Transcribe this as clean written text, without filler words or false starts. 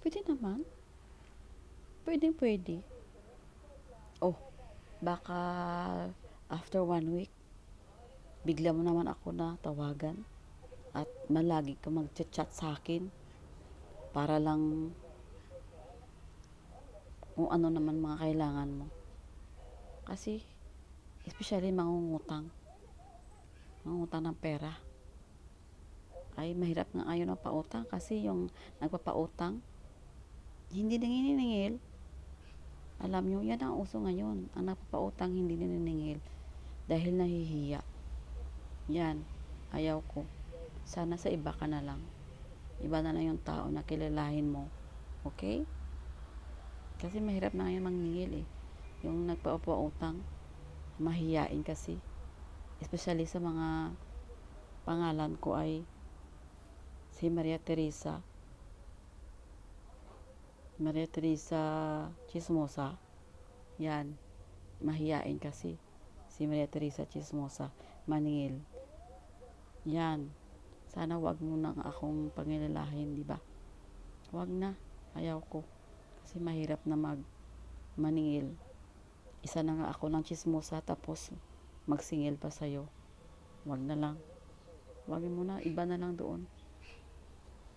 Pwede naman. Pwedeng pwede. Oh, baka after 1 week, bigla mo naman ako na tawagan at malagi ka mag-chat sa akin para lang kung ano naman mga kailangan mo. Kasi, especially mangungutang ng pera. Ay, mahirap nga ngayon ang pautang kasi yung nagpapautang, hindi nanginingil. Alam nyo, yan ang uso ngayon. Ang nagpapautang hindi naniningil dahil nahihiya. Yan, ayaw ko. Sana sa iba ka na lang. Iba na lang yung tao na kilalahin mo. Okay? Kasi mahirap na ngayon mangningil eh. Yung nagpapautang, mahihiyain kasi. Especially sa mga pangalan ko ay si Maria Teresa. Maria Teresa Chismosa. Yan, mahihiyain kasi. Si Maria Teresa Chismosa, maningil. Yan, sana wag mo nang akong pangilalahin, di ba? Wag na, ayaw ko. Kasi mahirap na maningil. Isa na nga ako ng chismosa tapos magsingil pa sa'yo. Wag na lang. Wag mo na, iba na lang doon.